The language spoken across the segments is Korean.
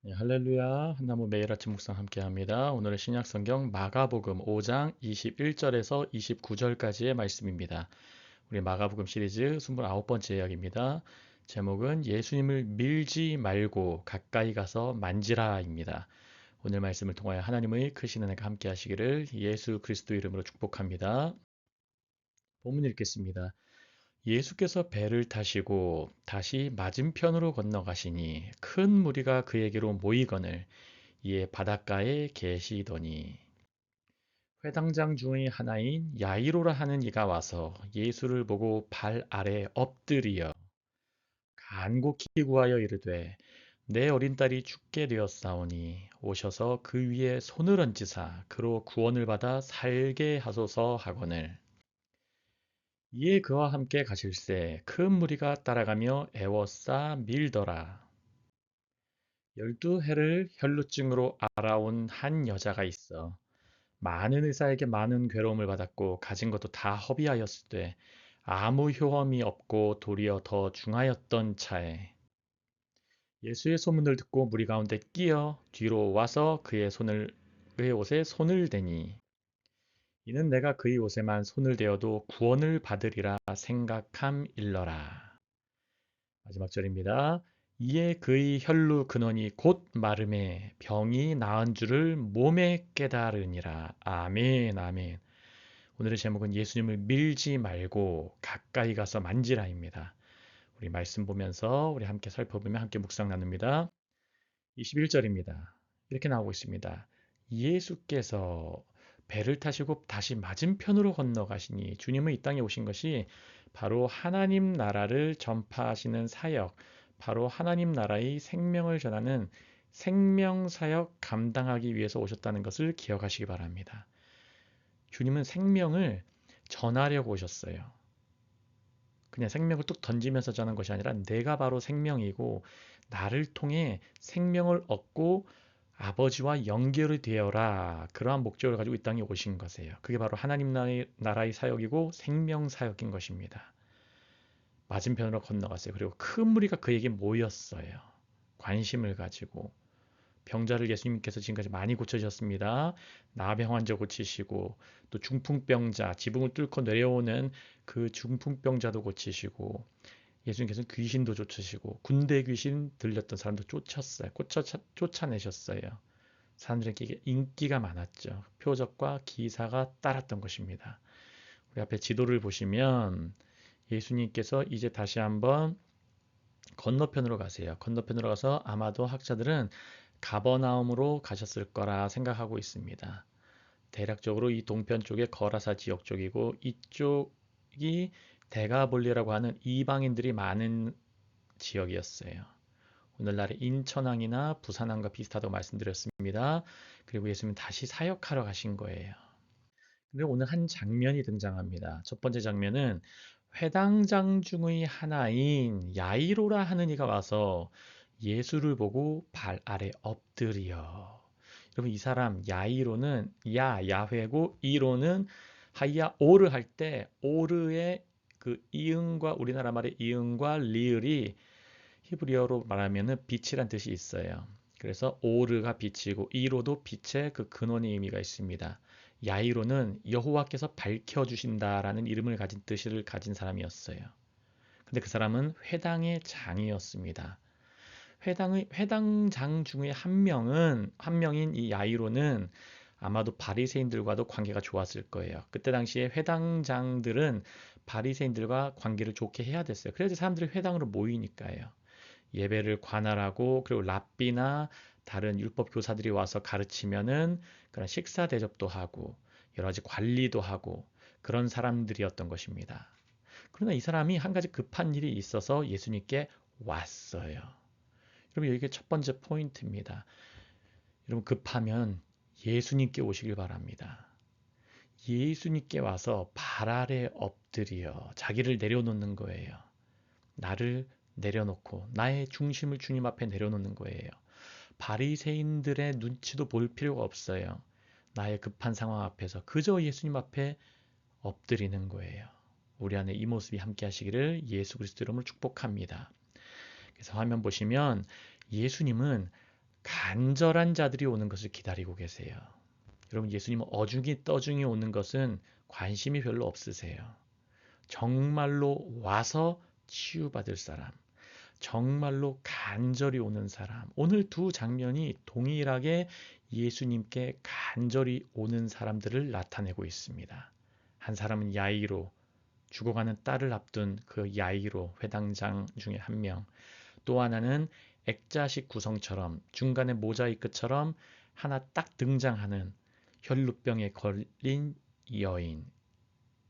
네, 할렐루야. 한나무 매일 아침 묵상 함께합니다. 오늘은 신약 성경 마가복음 5장 21절에서 29절까지의 말씀입니다. 우리 마가복음 시리즈 29번째 이야기입니다. 제목은 예수님을 밀지 말고 가까이 가서 만지라입니다. 오늘 말씀을 통하여 하나님의 크신 은혜가 함께 하시기를 예수 그리스도 이름으로 축복합니다. 본문 읽겠습니다. 예수께서 배를 타시고 다시 맞은편으로 건너가시니 큰 무리가 그에게로 모이거늘 이에 바닷가에 계시더니 회당장 중의 하나인 야이로라 하는 이가 와서 예수를 보고 발 아래 엎드리어 간곡히 구하여 이르되 내 어린 딸이 죽게 되었사오니 오셔서 그 위에 손을 얹으사 그로 구원을 받아 살게 하소서 하거늘 이에 그와 함께 가실새 큰 무리가 따라가며 애워싸 밀더라. 12해를 혈루증으로 알아온 한 여자가 있어 많은 의사에게 많은 괴로움을 받았고 가진 것도 다 허비하였을 때 아무 효험이 없고 도리어 더 중하였던 차에 예수의 소문을 듣고 무리 가운데 끼어 뒤로 와서 그의 옷에 손을 대니 이는 내가 그의 옷에만 손을 대어도 구원을 받으리라 생각함일러라. 마지막 절입니다. 이에 그의 혈루 근원이 곧 마름에 병이 나은 줄을 몸에 깨달으니라. 아멘, 아멘. 오늘의 제목은 예수님을 밀지 말고 가까이 가서 만지라입니다. 우리 말씀 보면서 우리 함께 살펴보며 함께 묵상 나눕니다. 21절입니다. 이렇게 나오고 있습니다. 예수께서 배를 타시고 다시 맞은편으로 건너가시니 주님은 이 땅에 오신 것이 바로 하나님 나라를 전파하시는 사역, 바로 하나님 나라의 생명을 전하는 생명 사역 감당하기 위해서 오셨다는 것을 기억하시기 바랍니다. 주님은 생명을 전하려고 오셨어요. 그냥 생명을 뚝 던지면서 전한 것이 아니라 내가 바로 생명이고 나를 통해 생명을 얻고 아버지와 연결이 되어라. 그러한 목적을 가지고 이 땅에 오신 것이에요. 그게 바로 하나님 나라의 사역이고 생명 사역인 것입니다. 맞은편으로 건너갔어요. 그리고 큰 무리가 그에게 모였어요. 관심을 가지고. 병자를 예수님께서 지금까지 많이 고쳐주셨습니다. 나병 환자 고치시고 또 중풍병자, 지붕을 뚫고 내려오는 그 중풍병자도 고치시고 예수님께서는 귀신도 쫓으시고 군대 귀신 들렸던 사람도 쫓았어요. 쫓아내셨어요. 사람들에게 인기가 많았죠. 표적과 기사가 따랐던 것입니다. 우리 앞에 지도를 보시면 예수님께서 이제 다시 한번 건너편으로 가세요. 건너편으로 가서 아마도 학자들은 가버나움으로 가셨을 거라 생각하고 있습니다. 대략적으로 이 동편 쪽에 거라사 지역 쪽이고 이쪽이 데가볼리라고 하는 이방인들이 많은 지역이었어요. 오늘날의 인천항이나 부산항과 비슷하다고 말씀드렸습니다. 그리고 예수님은 다시 사역하러 가신 거예요. 근데 오늘 한 장면이 등장합니다. 첫 번째 장면은 회당장 중의 하나인 야이로라 하는 이가 와서 예수를 보고 발 아래 엎드려. 여러분 이 사람 야이로는 야훼고 이로는 하야 오르 할 때 오르의 그 이응과 우리나라 말의 이응과 리을이 히브리어로 말하면은 빛이란 뜻이 있어요. 그래서 오르가 빛이고 이로도 빛의 그 근원의 의미가 있습니다. 야이로는 여호와께서 밝혀주신다라는 이름을 가진 뜻을 가진 사람이었어요. 근데 그 사람은 회당의 장이었습니다. 회당장 중에 한 명인 이 야이로는 아마도 바리새인들과도 관계가 좋았을 거예요. 그때 당시에 회당장들은 바리새인들과 관계를 좋게 해야 됐어요. 그래야지 사람들이 회당으로 모이니까요. 예배를 관할하고 그리고 랍비나 다른 율법 교사들이 와서 가르치면은 그런 식사 대접도 하고 여러 가지 관리도 하고 그런 사람들이었던 것입니다. 그러나 이 사람이 한 가지 급한 일이 있어서 예수님께 왔어요. 여러분 이게 첫 번째 포인트입니다. 여러분 급하면 예수님께 오시길 바랍니다. 예수님께 와서 발 아래 엎드려 자기를 내려놓는 거예요. 나를 내려놓고 나의 중심을 주님 앞에 내려놓는 거예요. 바리새인들의 눈치도 볼 필요가 없어요. 나의 급한 상황 앞에서 그저 예수님 앞에 엎드리는 거예요. 우리 안에 이 모습이 함께 하시기를 예수 그리스도 이름으로 축복합니다. 그래서 화면 보시면 예수님은 간절한 자들이 오는 것을 기다리고 계세요. 여러분, 예수님은 어중이 떠중이 오는 것은 관심이 별로 없으세요. 정말로 와서 치유받을 사람, 정말로 간절히 오는 사람. 오늘 두 장면이 동일하게 예수님께 간절히 오는 사람들을 나타내고 있습니다. 한 사람은 야이로, 죽어가는 딸을 앞둔 그 야이로 회당장 중에 한 명. 또 하나는 액자식 구성처럼 중간에 모자이크처럼 하나 딱 등장하는 혈루병에 걸린 여인.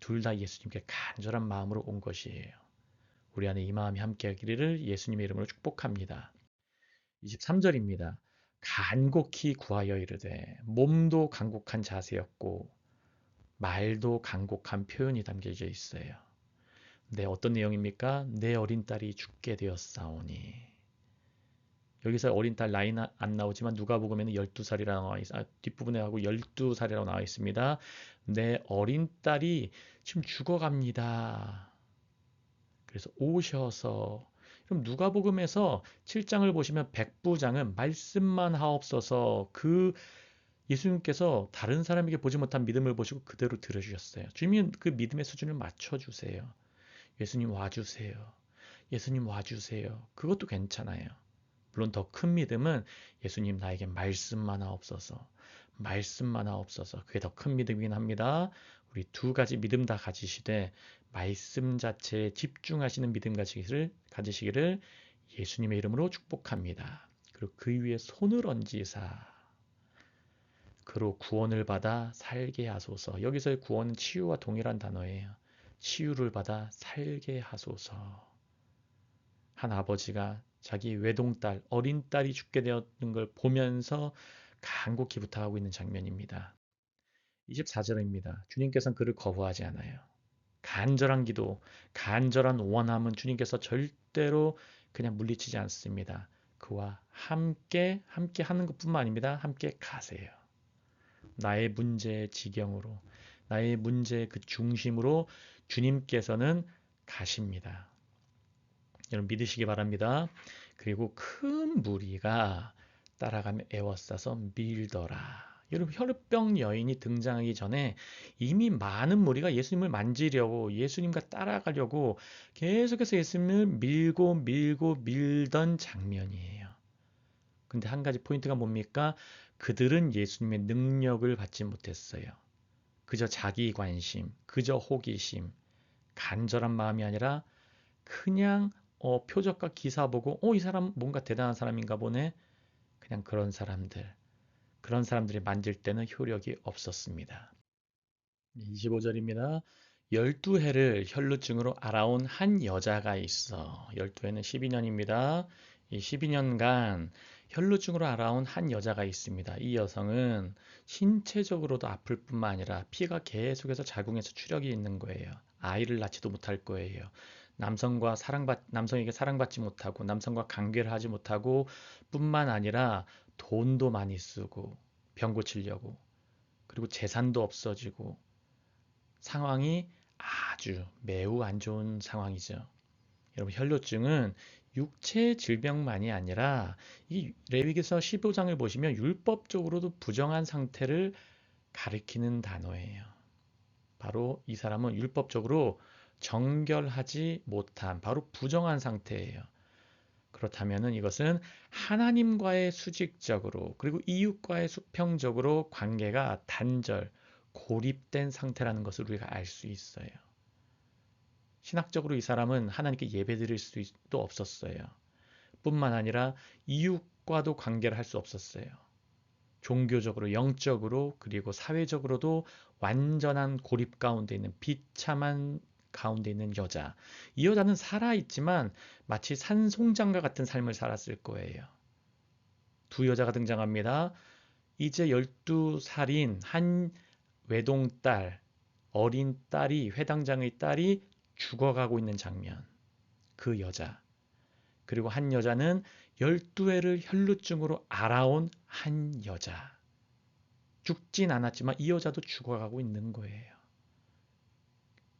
둘 다 예수님께 간절한 마음으로 온 것이에요. 우리 안에 이 마음이 함께하기를 예수님의 이름으로 축복합니다. 23절입니다. 간곡히 구하여 이르되 몸도 간곡한 자세였고 말도 간곡한 표현이 담겨져 있어요. 네, 어떤 내용입니까? 내 어린 딸이 죽게 되었사오니. 여기서 어린 딸 나이는 안 나오지만 누가복음에는 12살이라고 나와 뒷부분에 하고 12살이라고 나와 있습니다. 내 어린 딸이 지금 죽어갑니다. 그래서 오셔서, 그럼 누가복음에서 7장을 보시면 백부장은 말씀만 하옵소서, 그 예수님께서 다른 사람에게 보지 못한 믿음을 보시고 그대로 들어주셨어요. 주님은 그 믿음의 수준을 맞춰주세요. 예수님 와주세요. 예수님 와주세요. 그것도 괜찮아요. 물론 더 큰 믿음은 예수님 나에게 말씀만 하옵소서. 말씀만 하옵소서. 그게 더 큰 믿음이긴 합니다. 우리 두 가지 믿음 다 가지시되 말씀 자체에 집중하시는 믿음 가지시기를 예수님의 이름으로 축복합니다. 그리고 그 위에 손을 얹으사 그로 구원을 받아 살게 하소서. 여기서의 구원은 치유와 동일한 단어예요. 치유를 받아 살게 하소서. 한 아버지가 자기 외동딸, 어린 딸이 죽게 되었는 걸 보면서 간곡히 부탁하고 있는 장면입니다. 24절입니다. 주님께서는 그를 거부하지 않아요. 간절한 기도, 간절한 원함은 주님께서 절대로 그냥 물리치지 않습니다. 그와 함께 하는 것뿐만 아닙니다. 함께 가세요. 나의 문제의 지경으로, 나의 문제의 그 중심으로 주님께서는 가십니다. 여러분 믿으시기 바랍니다. 그리고 큰 무리가 따라가며 애워싸서 밀더라. 여러분 혈병 여인이 등장하기 전에 이미 많은 무리가 예수님을 만지려고 예수님과 따라가려고 계속해서 예수님을 밀고 밀던 장면이에요. 근데 한 가지 포인트가 뭡니까? 그들은 예수님의 능력을 받지 못했어요. 그저 자기 관심, 그저 호기심, 간절한 마음이 아니라 그냥 표적과 기사 보고 이 사람 뭔가 대단한 사람인가 보네. 그냥 그런 사람들이 만질 때는 효력이 없었습니다. 25절입니다. 12해를 혈루증으로 알아온 한 여자가 있어. 12해는 12년입니다. 이 12년간 혈루증으로 알아온 한 여자가 있습니다. 이 여성은 신체적으로도 아플 뿐만 아니라 피가 계속해서 자궁에서 출혈이 있는 거예요. 아이를 낳지도 못할 거예요. 남성에게 사랑받지 못하고 남성과 관계를 하지 못하고 뿐만 아니라 돈도 많이 쓰고 병 고치려고 그리고 재산도 없어지고 상황이 아주 매우 안 좋은 상황이죠. 여러분 혈뇨증은 육체 질병만이 아니라 이 레위기서 15장을 보시면 율법적으로도 부정한 상태를 가리키는 단어예요. 바로 이 사람은 율법적으로 정결하지 못한 바로 부정한 상태예요. 그렇다면 이것은 하나님과의 수직적으로 그리고 이웃과의 수평적으로 관계가 단절, 고립된 상태라는 것을 우리가 알 수 있어요. 신학적으로 이 사람은 하나님께 예배드릴 수도 없었어요. 뿐만 아니라 이웃과도 관계를 할 수 없었어요. 종교적으로, 영적으로, 그리고 사회적으로도 완전한 고립 가운데 있는 비참한 가운데 있는 여자. 이 여자는 살아있지만 마치 산송장과 같은 삶을 살았을 거예요. 두 여자가 등장합니다. 이제 12살인 한 외동딸, 어린 딸이, 회당장의 딸이 죽어가고 있는 장면. 그 여자. 그리고 한 여자는 12회를 혈루증으로 알아온 한 여자. 죽진 않았지만 이 여자도 죽어가고 있는 거예요.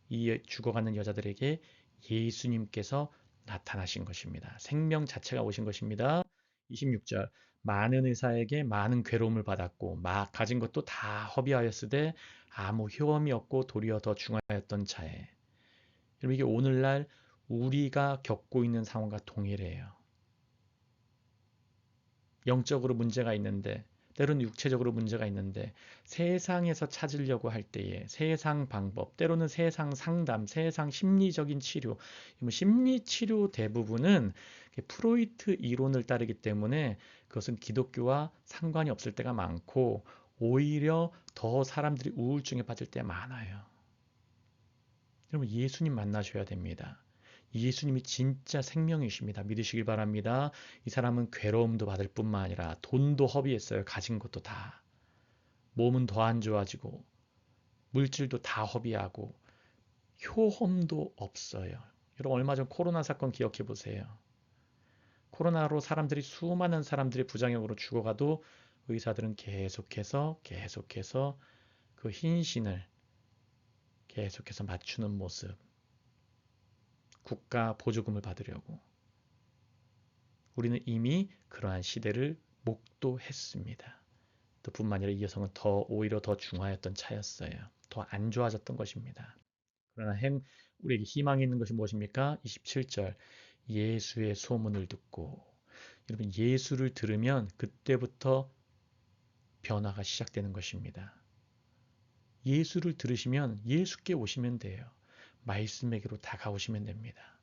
이 죽어가는 여자들에게 예수님께서 나타나신 것입니다. 생명 자체가 오신 것입니다. 26절 많은 의사에게 많은 괴로움을 받았고 가진 것도 다 허비하였으되 아무 효험이 없고 도리어 더 중하였던 자에. 여러분 이게 오늘날 우리가 겪고 있는 상황과 동일해요. 영적으로 문제가 있는데 때로는 육체적으로 문제가 있는데 세상에서 찾으려고 할 때에 세상 방법, 때로는 세상 상담, 세상 심리적인 치료, 심리 치료 대부분은 프로이트 이론을 따르기 때문에 그것은 기독교와 상관이 없을 때가 많고 오히려 더 사람들이 우울증에 빠질 때 많아요. 여러분 예수님 만나셔야 됩니다. 예수님이 진짜 생명이십니다. 믿으시길 바랍니다. 이 사람은 괴로움도 받을 뿐만 아니라 돈도 허비했어요. 가진 것도 다. 몸은 더 안 좋아지고 물질도 다 허비하고 효험도 없어요. 여러분 얼마 전 코로나 사건 기억해 보세요. 코로나로 수많은 사람들이 부작용으로 죽어가도 의사들은 계속해서 그 hin신을 계속해서 맞추는 모습. 국가 보조금을 받으려고. 우리는 이미 그러한 시대를 목도했습니다. 또 뿐만 아니라 이 여성은 오히려 더 중하였던 차였어요. 더 안 좋아졌던 것입니다. 그러나 우리에게 희망이 있는 것이 무엇입니까? 27절 예수의 소문을 듣고. 여러분 예수를 들으면 그때부터 변화가 시작되는 것입니다. 예수를 들으시면 예수께 오시면 돼요. 말씀에게로 다가오시면 됩니다.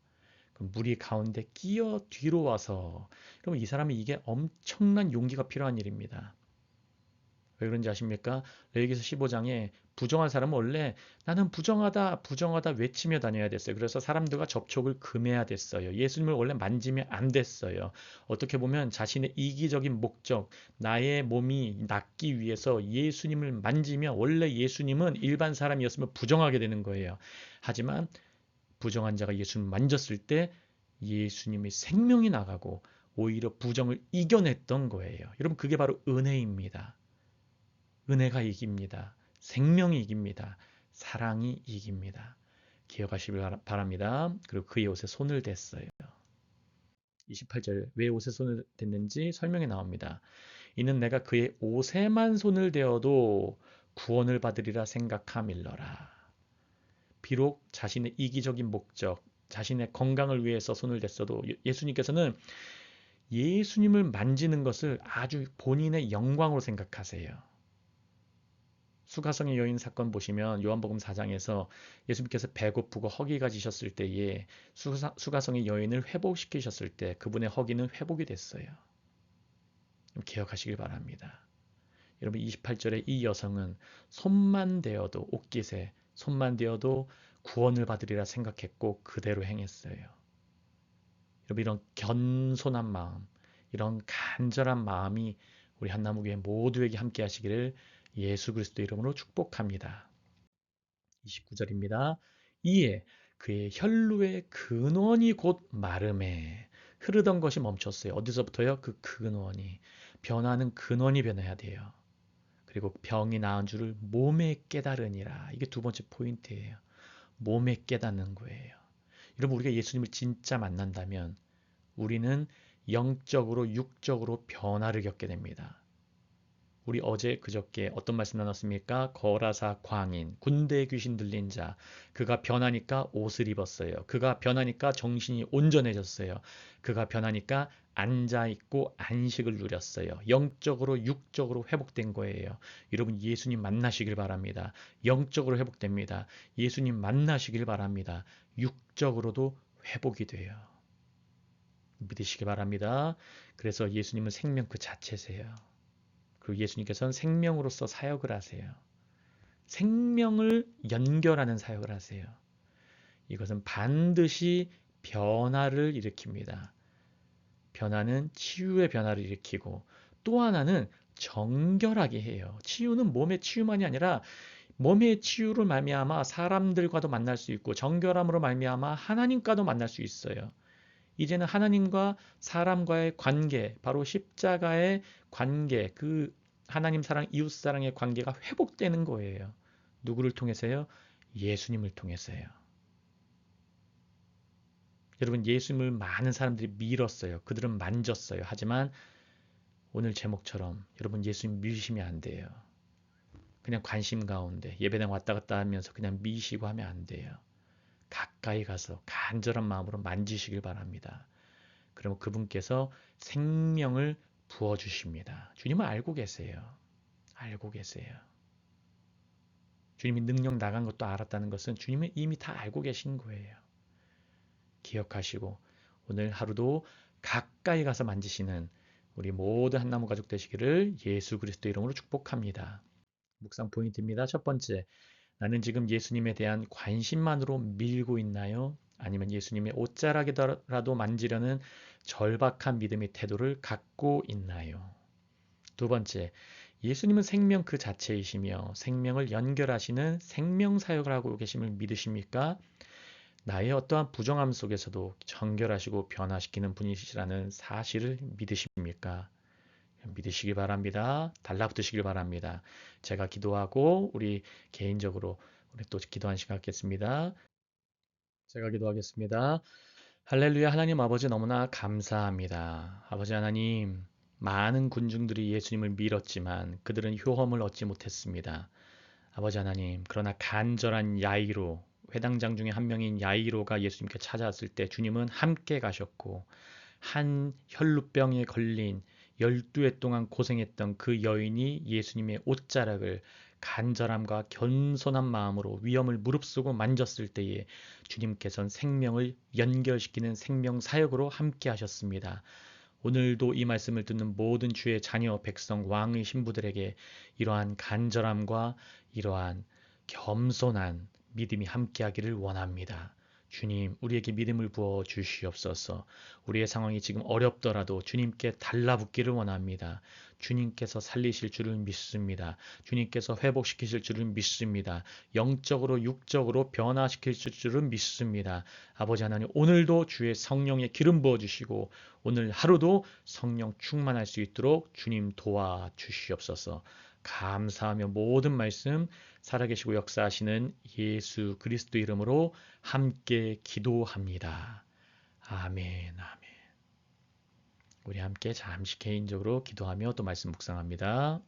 그 무리 가운데 끼어 뒤로 와서 그러면 이 사람이 이게 엄청난 용기가 필요한 일입니다. 왜 그런지 아십니까? 레위기서 15장에 부정한 사람은 원래 나는 부정하다 외치며 다녀야 됐어요. 그래서 사람들과 접촉을 금해야 됐어요. 예수님을 원래 만지면 안 됐어요. 어떻게 보면 자신의 이기적인 목적, 나의 몸이 낫기 위해서 예수님을 만지면 원래 예수님은 일반 사람이었으면 부정하게 되는 거예요. 하지만 부정한 자가 예수님을 만졌을 때 예수님의 생명이 나가고 오히려 부정을 이겨냈던 거예요. 여러분 그게 바로 은혜입니다. 은혜가 이깁니다. 생명이 이깁니다. 사랑이 이깁니다. 기억하시길 바랍니다. 그리고 그의 옷에 손을 댔어요. 28절 왜 옷에 손을 댔는지 설명이 나옵니다. 이는 내가 그의 옷에만 손을 대어도 구원을 받으리라 생각함일러라. 비록 자신의 이기적인 목적, 자신의 건강을 위해서 손을 댔어도 예수님께서는 예수님을 만지는 것을 아주 본인의 영광으로 생각하세요. 수가성의 여인 사건 보시면 요한복음 4장에서 예수님께서 배고프고 허기가 지셨을 때에 수가성의 여인을 회복시키셨을 때 그분의 허기는 회복이 됐어요. 기억하시길 바랍니다. 여러분 28절에 이 여성은 손만 대어도 옷깃에 손만 대어도 구원을 받으리라 생각했고 그대로 행했어요. 여러분 이런 겸손한 마음, 이런 간절한 마음이 우리 한나무교회 모두에게 함께 하시기를 예수 그리스도 이름으로 축복합니다. 29절입니다. 이에 그의 혈루의 근원이 곧 마름에 흐르던 것이 멈췄어요. 어디서부터요? 그 근원이. 변화는 근원이 변해야 돼요. 그리고 병이 나은 줄을 몸에 깨달으니라. 이게 두 번째 포인트예요. 몸에 깨닫는 거예요. 여러분 우리가 예수님을 진짜 만난다면 우리는 영적으로 육적으로 변화를 겪게 됩니다. 우리 어제 그저께 어떤 말씀 나눴습니까? 거라사 광인, 군대의 귀신 들린 자. 그가 변하니까 옷을 입었어요. 그가 변하니까 정신이 온전해졌어요. 그가 변하니까 앉아있고 안식을 누렸어요. 영적으로 육적으로 회복된 거예요. 여러분 예수님 만나시길 바랍니다. 영적으로 회복됩니다. 예수님 만나시길 바랍니다. 육적으로도 회복이 돼요. 믿으시기 바랍니다. 그래서 예수님은 생명 그 자체세요. 그리고 예수님께서는 생명으로서 사역을 하세요. 생명을 연결하는 사역을 하세요. 이것은 반드시 변화를 일으킵니다. 변화는 치유의 변화를 일으키고 또 하나는 정결하게 해요. 치유는 몸의 치유만이 아니라 몸의 치유를 말미암아 사람들과도 만날 수 있고 정결함으로 말미암아 하나님과도 만날 수 있어요. 이제는 하나님과 사람과의 관계, 바로 십자가의 관계, 그 하나님 사랑, 이웃 사랑의 관계가 회복되는 거예요. 누구를 통해서요? 예수님을 통해서요. 여러분, 예수님을 많은 사람들이 밀었어요. 그들은 만졌어요. 하지만 오늘 제목처럼 여러분 예수님 미시면 안 돼요. 그냥 관심 가운데 예배당 왔다 갔다 하면서 그냥 미시고 하면 안 돼요. 가까이 가서 간절한 마음으로 만지시길 바랍니다. 그러면 그분께서 생명을 부어주십니다. 주님은 알고 계세요. 알고 계세요. 주님이 능력 나간 것도 알았다는 것은 주님은 이미 다 알고 계신 거예요. 기억하시고 오늘 하루도 가까이 가서 만지시는 우리 모든 한나무 가족 되시기를 예수 그리스도 이름으로 축복합니다. 묵상 포인트입니다. 첫 번째, 나는 지금 예수님에 대한 관심만으로 밀고 있나요? 아니면 예수님의 옷자락이라도 만지려는 절박한 믿음의 태도를 갖고 있나요? 두 번째, 예수님은 생명 그 자체이시며 생명을 연결하시는 생명 사역을 하고 계심을 믿으십니까? 나의 어떠한 부정함 속에서도 정결하시고 변화시키는 분이시라는 사실을 믿으십니까? 믿으시기 바랍니다. 달라붙으시길 바랍니다. 제가 기도하고 우리 개인적으로 우리 또 기도한 시간 갖겠습니다. 제가 기도하겠습니다. 할렐루야. 하나님 아버지 너무나 감사합니다. 아버지 하나님, 많은 군중들이 예수님을 밀었지만 그들은 효험을 얻지 못했습니다. 아버지 하나님, 그러나 간절한 야이로, 회당장 중에 한 명인 야이로가 예수님께 찾아왔을 때 주님은 함께 가셨고 한 혈루병에 걸린 12해 동안 고생했던 그 여인이 예수님의 옷자락을 간절함과 겸손한 마음으로 위험을 무릅쓰고 만졌을 때에 주님께서는 생명을 연결시키는 생명 사역으로 함께 하셨습니다. 오늘도 이 말씀을 듣는 모든 주의 자녀 백성 왕의 신부들에게 이러한 간절함과 이러한 겸손한 믿음이 함께하기를 원합니다. 주님, 우리에게 믿음을 부어 주시옵소서. 우리의 상황이 지금 어렵더라도 주님께 달라붙기를 원합니다. 주님께서 살리실 줄을 믿습니다. 주님께서 회복시키실 줄을 믿습니다. 영적으로 육적으로 변화시킬 줄을 믿습니다. 아버지 하나님, 오늘도 주의 성령의 기름 부어 주시고 오늘 하루도 성령 충만할 수 있도록 주님 도와 주시옵소서. 감사하며 모든 말씀 살아계시고 역사하시는 예수 그리스도 이름으로 함께 기도합니다. 아멘, 아멘. 우리 함께 잠시 개인적으로 기도하며 또 말씀 묵상합니다.